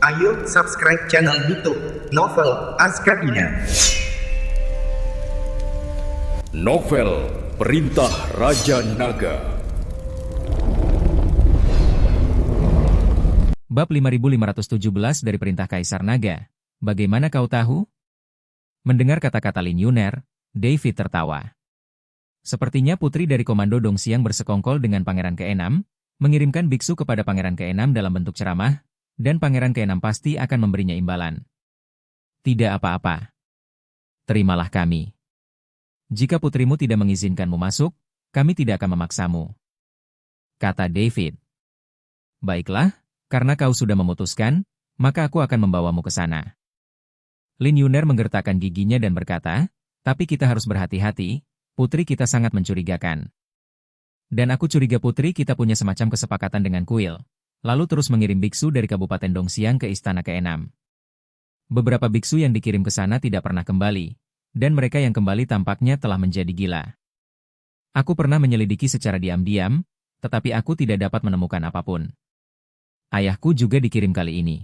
Ayo subscribe channel YouTube Novel Azkabina. Novel Perintah Raja Naga. Bab 5517 dari Perintah Kaisar Naga. Bagaimana kau tahu? Mendengar kata-kata Lin Yuner, David tertawa. Sepertinya putri dari Komando Dongxiang bersekongkol dengan Pangeran ke-6, mengirimkan biksu kepada Pangeran ke-6 dalam bentuk ceramah, dan Pangeran ke-6 pasti akan memberinya imbalan. Tidak apa-apa. Terimalah kami. Jika putrimu tidak mengizinkanmu masuk, kami tidak akan memaksamu. Kata David. Baiklah, karena kau sudah memutuskan, maka aku akan membawamu ke sana. Lin Yuner menggertakkan giginya dan berkata, tapi kita harus berhati-hati, putri kita sangat mencurigakan. Dan aku curiga putri kita punya semacam kesepakatan dengan kuil, lalu terus mengirim biksu dari Kabupaten Dongxiang ke Istana ke-6. Beberapa biksu yang dikirim ke sana tidak pernah kembali, dan mereka yang kembali tampaknya telah menjadi gila. Aku pernah menyelidiki secara diam-diam, tetapi aku tidak dapat menemukan apapun. Ayahku juga dikirim kali ini.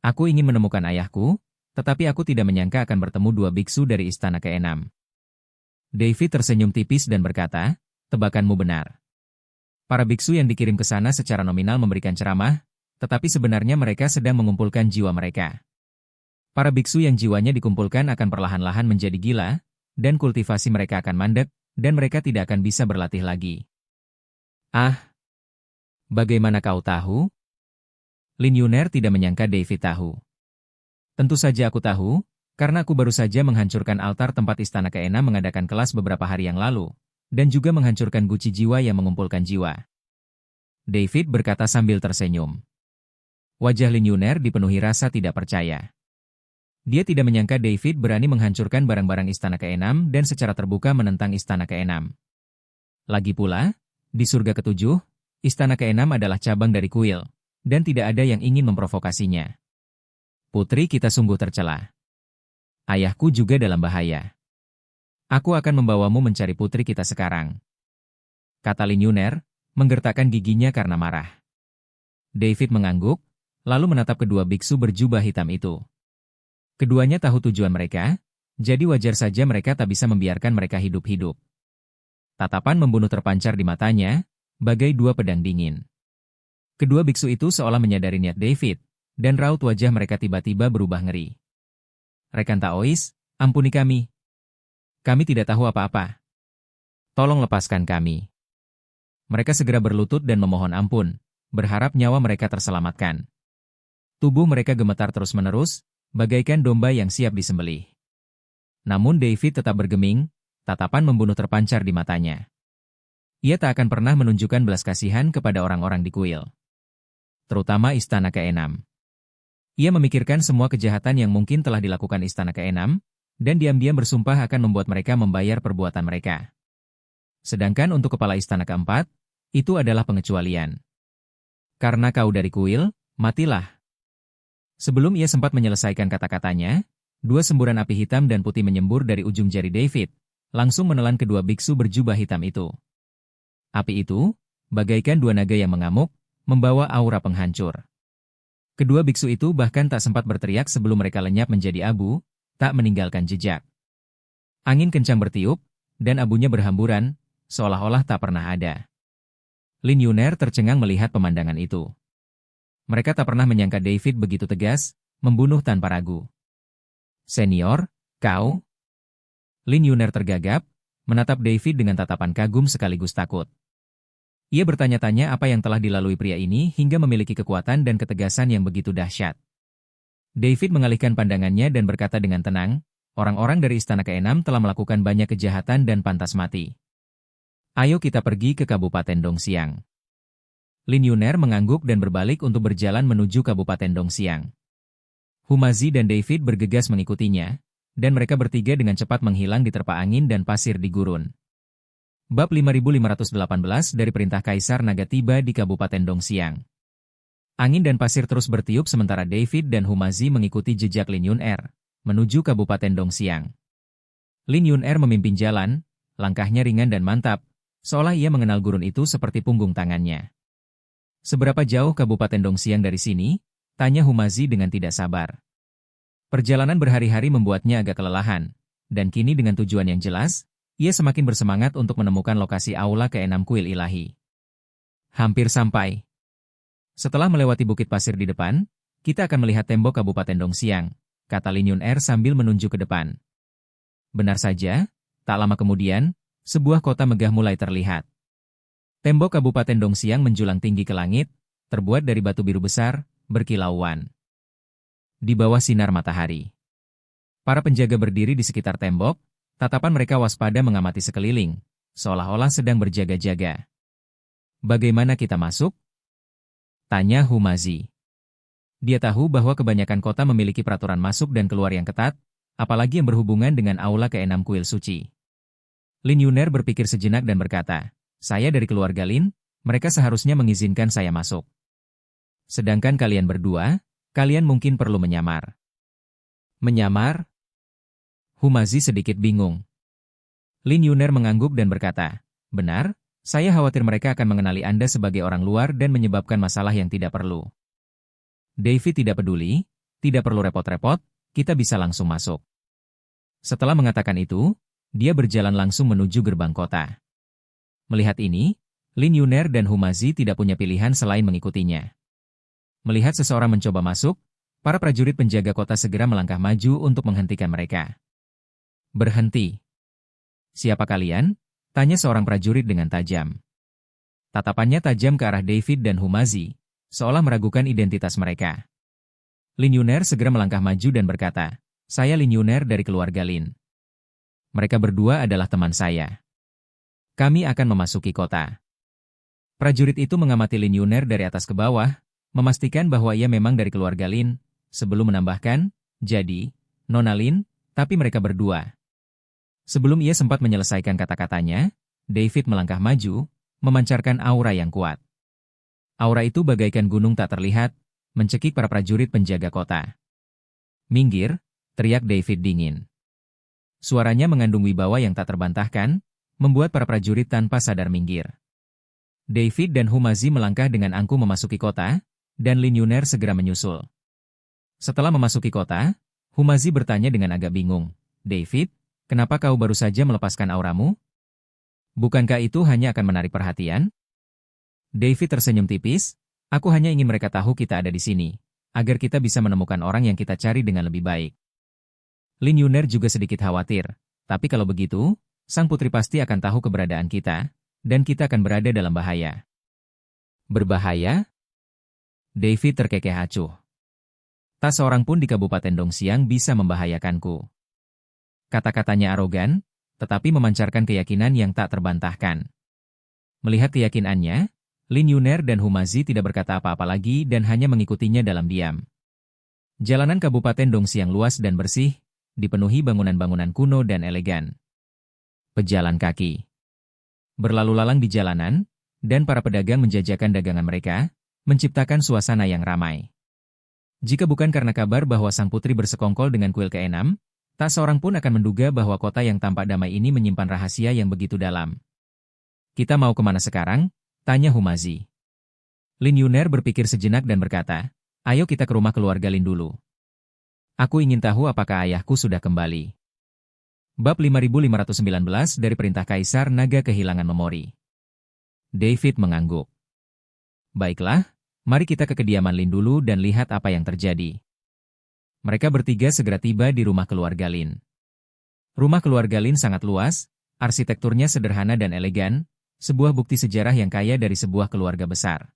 Aku ingin menemukan ayahku, tetapi aku tidak menyangka akan bertemu dua biksu dari Istana ke-6. David tersenyum tipis dan berkata, tebakanmu benar. Para biksu yang dikirim ke sana secara nominal memberikan ceramah, tetapi sebenarnya mereka sedang mengumpulkan jiwa mereka. Para biksu yang jiwanya dikumpulkan akan perlahan-lahan menjadi gila, dan kultivasi mereka akan mandek, dan mereka tidak akan bisa berlatih lagi. Ah, bagaimana kau tahu? Lin Yuner tidak menyangka David tahu. Tentu saja aku tahu, karena aku baru saja menghancurkan altar tempat Istana ke-6 mengadakan kelas beberapa hari yang lalu, dan juga menghancurkan guci jiwa yang mengumpulkan jiwa. David berkata sambil tersenyum. Wajah Lin Yuner dipenuhi rasa tidak percaya. Dia tidak menyangka David berani menghancurkan barang-barang Istana ke-6 dan secara terbuka menentang Istana ke-6. Lagi pula, di surga ke-7, Istana ke-6 adalah cabang dari kuil, dan tidak ada yang ingin memprovokasinya. Putri kita sungguh tercela. Ayahku juga dalam bahaya. Aku akan membawamu mencari putri kita sekarang. Kata Lin Yuner, menggertakkan giginya karena marah. David mengangguk, lalu menatap kedua biksu berjubah hitam itu. Keduanya tahu tujuan mereka, jadi wajar saja mereka tak bisa membiarkan mereka hidup-hidup. Tatapan membunuh terpancar di matanya, bagai dua pedang dingin. Kedua biksu itu seolah menyadari niat David, dan raut wajah mereka tiba-tiba berubah ngeri. Rekan Taois, ampuni kami. Kami tidak tahu apa-apa. Tolong lepaskan kami. Mereka segera berlutut dan memohon ampun, berharap nyawa mereka terselamatkan. Tubuh mereka gemetar terus-menerus, bagaikan domba yang siap disembelih. Namun David tetap bergeming, tatapan membunuh terpancar di matanya. Ia tak akan pernah menunjukkan belas kasihan kepada orang-orang di kuil. Terutama Istana ke-6. Ia memikirkan semua kejahatan yang mungkin telah dilakukan Istana ke-6, dan diam-diam bersumpah akan membuat mereka membayar perbuatan mereka. Sedangkan untuk kepala Istana ke-4, itu adalah pengecualian. Karena kau dari kuil, matilah. Sebelum ia sempat menyelesaikan kata-katanya, dua semburan api hitam dan putih menyembur dari ujung jari David, langsung menelan kedua biksu berjubah hitam itu. Api itu, bagaikan dua naga yang mengamuk, membawa aura penghancur. Kedua biksu itu bahkan tak sempat berteriak sebelum mereka lenyap menjadi abu, tak meninggalkan jejak. Angin kencang bertiup, dan abunya berhamburan, seolah-olah tak pernah ada. Lin Yuner tercengang melihat pemandangan itu. Mereka tak pernah menyangka David begitu tegas, membunuh tanpa ragu. Senior, kau? Lin Yuner tergagap, menatap David dengan tatapan kagum sekaligus takut. Ia bertanya-tanya apa yang telah dilalui pria ini hingga memiliki kekuatan dan ketegasan yang begitu dahsyat. David mengalihkan pandangannya dan berkata dengan tenang, orang-orang dari Istana ke-6 telah melakukan banyak kejahatan dan pantas mati. Ayo kita pergi ke Kabupaten Dongxiang. Lin Yuner mengangguk dan berbalik untuk berjalan menuju Kabupaten Dongxiang. Humazi dan David bergegas mengikutinya, dan mereka bertiga dengan cepat menghilang di terpa angin dan pasir di gurun. Bab 5518 dari Perintah Kaisar Naga tiba di Kabupaten Dongxiang. Angin dan pasir terus bertiup sementara David dan Humazi mengikuti jejak Lin Yuner, menuju Kabupaten Dongxiang. Lin Yuner memimpin jalan, langkahnya ringan dan mantap, seolah ia mengenal gurun itu seperti punggung tangannya. Seberapa jauh Kabupaten Dongxiang dari sini? Tanya Humazi dengan tidak sabar. Perjalanan berhari-hari membuatnya agak kelelahan, dan kini dengan tujuan yang jelas, ia semakin bersemangat untuk menemukan lokasi aula ke-6 kuil ilahi. Hampir sampai. Setelah melewati bukit pasir di depan, kita akan melihat tembok Kabupaten Dongxiang, kata Lin Yun'er sambil menunjuk ke depan. Benar saja, tak lama kemudian, sebuah kota megah mulai terlihat. Tembok Kabupaten Dongxiang menjulang tinggi ke langit, terbuat dari batu biru besar, berkilauan. Di bawah sinar matahari, para penjaga berdiri di sekitar tembok, tatapan mereka waspada mengamati sekeliling, seolah-olah sedang berjaga-jaga. Bagaimana kita masuk? Tanya Humazi. Dia tahu bahwa kebanyakan kota memiliki peraturan masuk dan keluar yang ketat, apalagi yang berhubungan dengan aula ke-6 kuil suci. Lin Yun'er berpikir sejenak dan berkata, saya dari keluarga Lin, mereka seharusnya mengizinkan saya masuk. Sedangkan kalian berdua, kalian mungkin perlu menyamar. Menyamar? Humazi sedikit bingung. Lin Yun'er mengangguk dan berkata, benar, saya khawatir mereka akan mengenali Anda sebagai orang luar dan menyebabkan masalah yang tidak perlu. David tidak peduli, tidak perlu repot-repot, kita bisa langsung masuk. Setelah mengatakan itu, dia berjalan langsung menuju gerbang kota. Melihat ini, Lin Yun'er dan Humazi tidak punya pilihan selain mengikutinya. Melihat seseorang mencoba masuk, para prajurit penjaga kota segera melangkah maju untuk menghentikan mereka. Berhenti. Siapa kalian? Tanya seorang prajurit dengan tajam. Tatapannya tajam ke arah David dan Humazi, seolah meragukan identitas mereka. Lin Yun'er segera melangkah maju dan berkata, saya Lin Yun'er dari keluarga Lin. Mereka berdua adalah teman saya. Kami akan memasuki kota. Prajurit itu mengamati Lin Yun'er dari atas ke bawah, memastikan bahwa ia memang dari keluarga Lin, sebelum menambahkan, jadi, Nona Lin, tapi mereka berdua. Sebelum ia sempat menyelesaikan kata-katanya, David melangkah maju, memancarkan aura yang kuat. Aura itu bagaikan gunung tak terlihat, mencekik para prajurit penjaga kota. Minggir, teriak David dingin. Suaranya mengandung wibawa yang tak terbantahkan, membuat para prajurit tanpa sadar minggir. David dan Humazi melangkah dengan angkuh memasuki kota, dan Lin Yun'er segera menyusul. Setelah memasuki kota, Humazi bertanya dengan agak bingung, David, kenapa kau baru saja melepaskan auramu? Bukankah itu hanya akan menarik perhatian? David tersenyum tipis, aku hanya ingin mereka tahu kita ada di sini, agar kita bisa menemukan orang yang kita cari dengan lebih baik. Lin Yun'er juga sedikit khawatir, tapi kalau begitu, sang putri pasti akan tahu keberadaan kita, dan kita akan berada dalam bahaya. Berbahaya? David terkekeh acuh. Tak seorang pun di Kabupaten Dongxiang bisa membahayakanku. Kata-katanya arogan, tetapi memancarkan keyakinan yang tak terbantahkan. Melihat keyakinannya, Lin Yun'er dan Humazi tidak berkata apa-apa lagi dan hanya mengikutinya dalam diam. Jalanan Kabupaten Dongxiang luas dan bersih, dipenuhi bangunan-bangunan kuno dan elegan. Pejalan kaki berlalu lalang di jalanan, dan para pedagang menjajakan dagangan mereka, menciptakan suasana yang ramai. Jika bukan karena kabar bahwa sang putri bersekongkol dengan kuil ke-6, tak seorang pun akan menduga bahwa kota yang tampak damai ini menyimpan rahasia yang begitu dalam. Kita mau kemana sekarang? Tanya Humazi. Lin Yun'er berpikir sejenak dan berkata, ayo kita ke rumah keluarga Lin dulu. Aku ingin tahu apakah ayahku sudah kembali. Bab 5519 dari Perintah Kaisar Naga Kehilangan Memori. David mengangguk. Baiklah, mari kita ke kediaman Lin dulu dan lihat apa yang terjadi. Mereka bertiga segera tiba di rumah keluarga Lin. Rumah keluarga Lin sangat luas, arsitekturnya sederhana dan elegan, sebuah bukti sejarah yang kaya dari sebuah keluarga besar.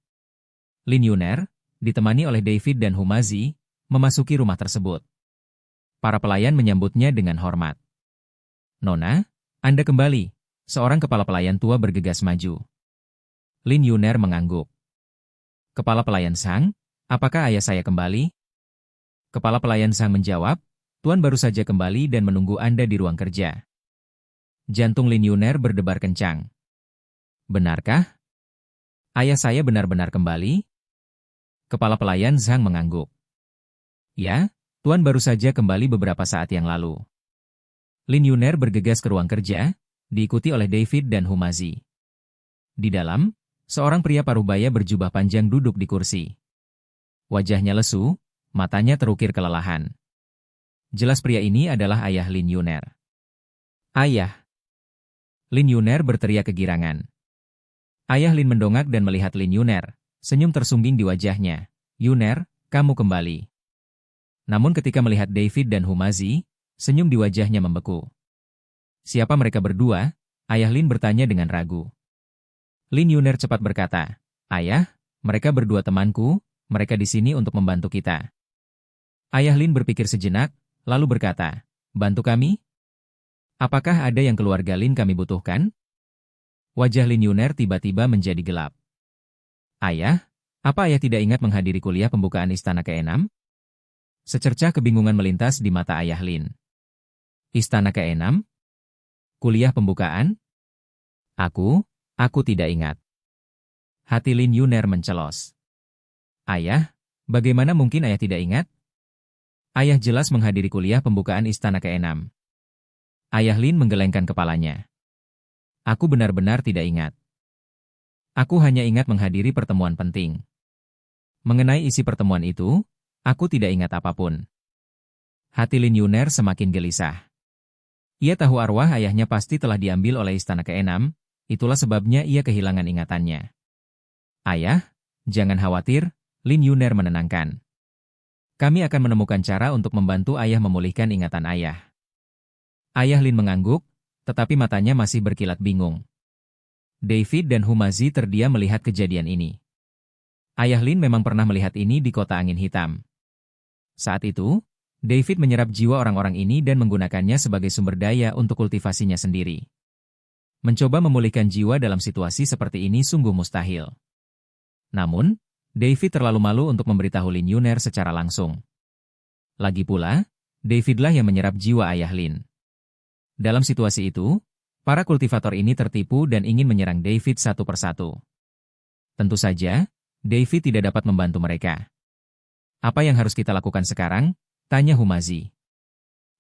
Lin Yun'er, ditemani oleh David dan Humazi, memasuki rumah tersebut. Para pelayan menyambutnya dengan hormat. Nona, Anda kembali, seorang kepala pelayan tua bergegas maju. Lin Yun'er mengangguk. Kepala pelayan Sang, apakah ayah saya kembali? Kepala pelayan Sang menjawab, Tuan baru saja kembali dan menunggu Anda di ruang kerja. Jantung Lin Yun'er berdebar kencang. Benarkah? Ayah saya benar-benar kembali? Kepala pelayan Zhang mengangguk. Ya, Tuan baru saja kembali beberapa saat yang lalu. Lin Yun'er bergegas ke ruang kerja, diikuti oleh David dan Humazi. Di dalam, seorang pria parubaya berjubah panjang duduk di kursi. Wajahnya lesu, matanya terukir kelelahan. Jelas pria ini adalah ayah Lin Yuner. Ayah! Lin Yuner berteriak kegirangan. Ayah Lin mendongak dan melihat Lin Yuner, senyum tersungging di wajahnya. Yuner, kamu kembali. Namun ketika melihat David dan Humazi, senyum di wajahnya membeku. Siapa mereka berdua? Ayah Lin bertanya dengan ragu. Lin Yuner cepat berkata, Ayah, mereka berdua temanku, mereka di sini untuk membantu kita. Ayah Lin berpikir sejenak, lalu berkata, bantu kami? Apakah ada yang keluarga Lin kami butuhkan? Wajah Lin Yuner tiba-tiba menjadi gelap. Ayah, apa ayah tidak ingat menghadiri kuliah pembukaan istana ke-6? Secercah kebingungan melintas di mata ayah Lin. Istana ke-6? Kuliah pembukaan? Aku tidak ingat. Hati Lin Yuner mencelos. Ayah, bagaimana mungkin ayah tidak ingat? Ayah jelas menghadiri kuliah pembukaan istana ke-6. Ayah Lin menggelengkan kepalanya. Aku benar-benar tidak ingat. Aku hanya ingat menghadiri pertemuan penting. Mengenai isi pertemuan itu, aku tidak ingat apapun. Hati Lin Yuner semakin gelisah. Ia tahu arwah ayahnya pasti telah diambil oleh istana ke-6, itulah sebabnya ia kehilangan ingatannya. Ayah, jangan khawatir, Lin Yuner menenangkan. Kami akan menemukan cara untuk membantu ayah memulihkan ingatan ayah. Ayah Lin mengangguk, tetapi matanya masih berkilat bingung. David dan Humazi terdiam melihat kejadian ini. Ayah Lin memang pernah melihat ini di kota angin hitam. Saat itu, David menyerap jiwa orang-orang ini dan menggunakannya sebagai sumber daya untuk kultivasinya sendiri. Mencoba memulihkan jiwa dalam situasi seperti ini sungguh mustahil. Namun, David terlalu malu untuk memberitahu Lin Yuner secara langsung. Lagi pula, Davidlah yang menyerap jiwa ayah Lin. Dalam situasi itu, para kultivator ini tertipu dan ingin menyerang David satu persatu. Tentu saja, David tidak dapat membantu mereka. Apa yang harus kita lakukan sekarang? Tanya Humazi.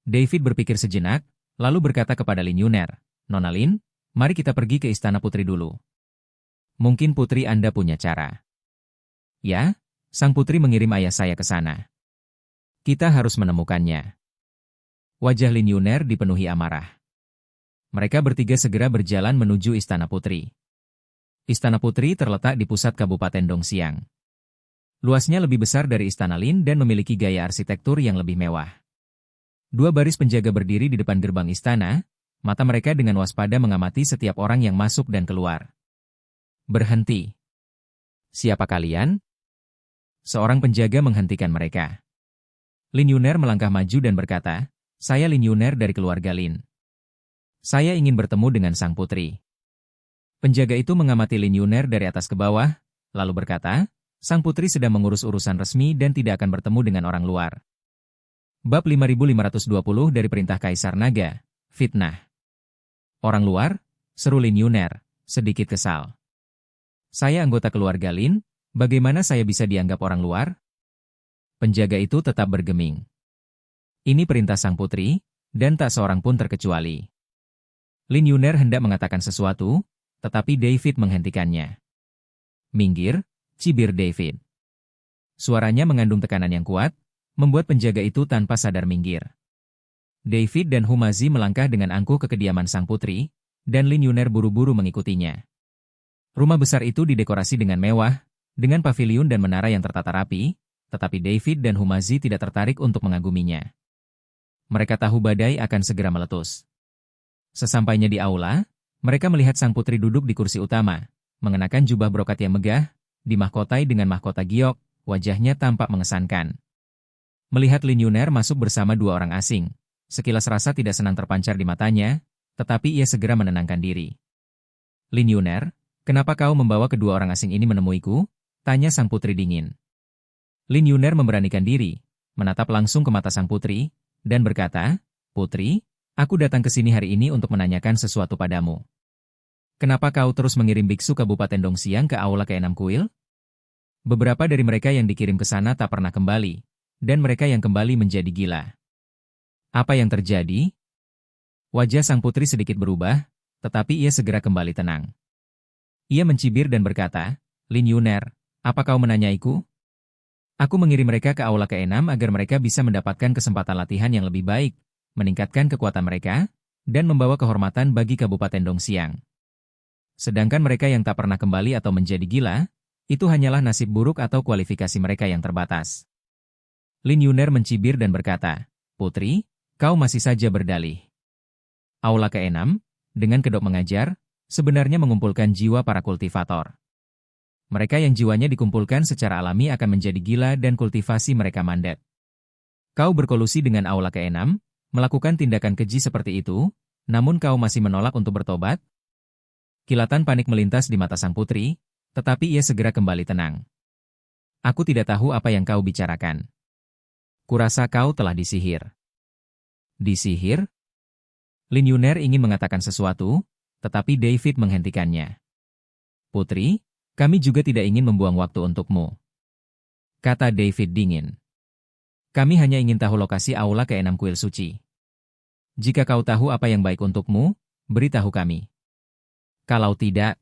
David berpikir sejenak, lalu berkata kepada Lin Yuner, Nona Lin, mari kita pergi ke istana putri dulu. Mungkin putri Anda punya cara. Ya, sang putri mengirim ayah saya ke sana. Kita harus menemukannya. Wajah Lin Yuner dipenuhi amarah. Mereka bertiga segera berjalan menuju istana putri. Istana putri terletak di pusat Kabupaten Dongxiang. Luasnya lebih besar dari istana Lin dan memiliki gaya arsitektur yang lebih mewah. Dua baris penjaga berdiri di depan gerbang istana, mata mereka dengan waspada mengamati setiap orang yang masuk dan keluar. Berhenti. Siapa kalian? Seorang penjaga menghentikan mereka. Lin Yuner melangkah maju dan berkata, saya Lin Yuner dari keluarga Lin. Saya ingin bertemu dengan sang putri. Penjaga itu mengamati Lin Yuner dari atas ke bawah, lalu berkata, sang putri sedang mengurus urusan resmi dan tidak akan bertemu dengan orang luar. Bab 5520 dari Perintah Kaisar Naga, Fitnah. Orang luar? Seru Lin Yuner, sedikit kesal. Saya anggota keluarga Lin, bagaimana saya bisa dianggap orang luar? Penjaga itu tetap bergeming. Ini perintah sang putri, dan tak seorang pun terkecuali. Lin Yuner hendak mengatakan sesuatu, tetapi David menghentikannya. Minggir, cibir David. Suaranya mengandung tekanan yang kuat, membuat penjaga itu tanpa sadar minggir. David dan Humazi melangkah dengan angkuh ke kediaman sang putri, dan Lin Yuner buru-buru mengikutinya. Rumah besar itu didekorasi dengan mewah, dengan paviliun dan menara yang tertata rapi, tetapi David dan Humazi tidak tertarik untuk mengaguminya. Mereka tahu badai akan segera meletus. Sesampainya di aula, mereka melihat sang putri duduk di kursi utama, mengenakan jubah brokat yang megah, dimahkotai dengan mahkota giok, wajahnya tampak mengesankan. Melihat Lin Yuner masuk bersama dua orang asing, sekilas rasa tidak senang terpancar di matanya, tetapi ia segera menenangkan diri. Lin Yuner, kenapa kau membawa kedua orang asing ini menemuiku? Tanya sang putri dingin. Lin Yuner memberanikan diri, menatap langsung ke mata sang putri, dan berkata, Putri, aku datang ke sini hari ini untuk menanyakan sesuatu padamu. Kenapa kau terus mengirim biksu Kabupaten Dongxiang ke aula ke-6 kuil? Beberapa dari mereka yang dikirim ke sana tak pernah kembali, dan mereka yang kembali menjadi gila. Apa yang terjadi? Wajah sang putri sedikit berubah, tetapi ia segera kembali tenang. Ia mencibir dan berkata, Lin Yuner, apa kau menanyaiku? Aku mengirim mereka ke aula ke-6 agar mereka bisa mendapatkan kesempatan latihan yang lebih baik, meningkatkan kekuatan mereka, dan membawa kehormatan bagi Kabupaten Dongxiang. Sedangkan mereka yang tak pernah kembali atau menjadi gila, itu hanyalah nasib buruk atau kualifikasi mereka yang terbatas. Lin Yuner mencibir dan berkata, "Putri, kau masih saja berdalih." Aula ke-6, dengan kedok mengajar, sebenarnya mengumpulkan jiwa para kultivator. Mereka yang jiwanya dikumpulkan secara alami akan menjadi gila dan kultivasi mereka mandat. Kau berkolusi dengan aula ke-6, melakukan tindakan keji seperti itu, namun kau masih menolak untuk bertobat? Kilatan panik melintas di mata sang putri, tetapi ia segera kembali tenang. Aku tidak tahu apa yang kau bicarakan. Kurasa kau telah disihir. Disihir? Lin Yuner ingin mengatakan sesuatu, tetapi David menghentikannya. Putri, kami juga tidak ingin membuang waktu untukmu, kata David dingin. Kami hanya ingin tahu lokasi aula ke-6 kuil suci. Jika kau tahu apa yang baik untukmu, beritahu kami. Kalau tidak,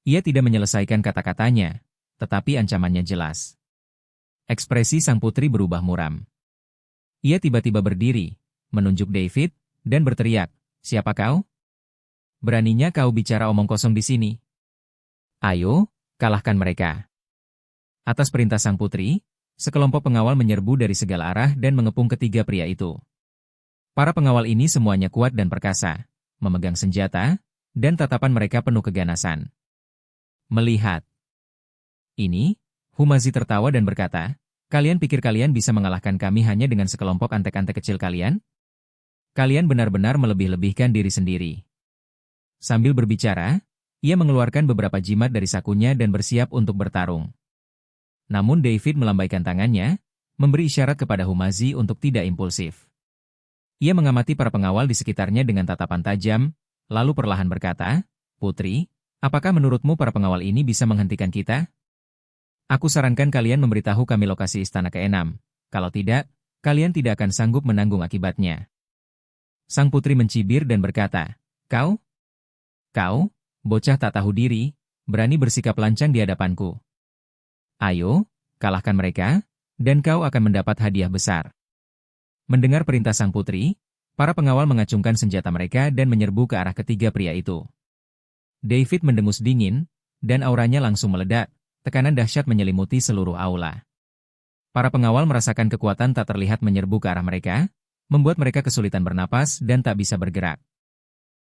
ia tidak menyelesaikan kata-katanya, tetapi ancamannya jelas. Ekspresi sang putri berubah muram. Ia tiba-tiba berdiri, menunjuk David, dan berteriak, "Siapa kau? Beraninya kau bicara omong kosong di sini? Ayo, kalahkan mereka." Atas perintah sang putri, sekelompok pengawal menyerbu dari segala arah dan mengepung ketiga pria itu. Para pengawal ini semuanya kuat dan perkasa, memegang senjata, dan tatapan mereka penuh keganasan. Melihat ini, Humazi tertawa dan berkata, "Kalian pikir kalian bisa mengalahkan kami hanya dengan sekelompok antek-antek kecil kalian? Kalian benar-benar melebih-lebihkan diri sendiri." Sambil berbicara, ia mengeluarkan beberapa jimat dari sakunya dan bersiap untuk bertarung. Namun David melambaikan tangannya, memberi isyarat kepada Humazi untuk tidak impulsif. Ia mengamati para pengawal di sekitarnya dengan tatapan tajam, lalu perlahan berkata, "Putri, apakah menurutmu para pengawal ini bisa menghentikan kita? Aku sarankan kalian memberitahu kami lokasi istana ke-6. Kalau tidak, kalian tidak akan sanggup menanggung akibatnya." Sang putri mencibir dan berkata, Kau, bocah tak tahu diri, berani bersikap lancang di hadapanku. Ayo, kalahkan mereka, dan kau akan mendapat hadiah besar." Mendengar perintah sang putri, para pengawal mengacungkan senjata mereka dan menyerbu ke arah ketiga pria itu. David mendengus dingin, dan auranya langsung meledak, tekanan dahsyat menyelimuti seluruh aula. Para pengawal merasakan kekuatan tak terlihat menyerbu ke arah mereka, membuat mereka kesulitan bernapas dan tak bisa bergerak.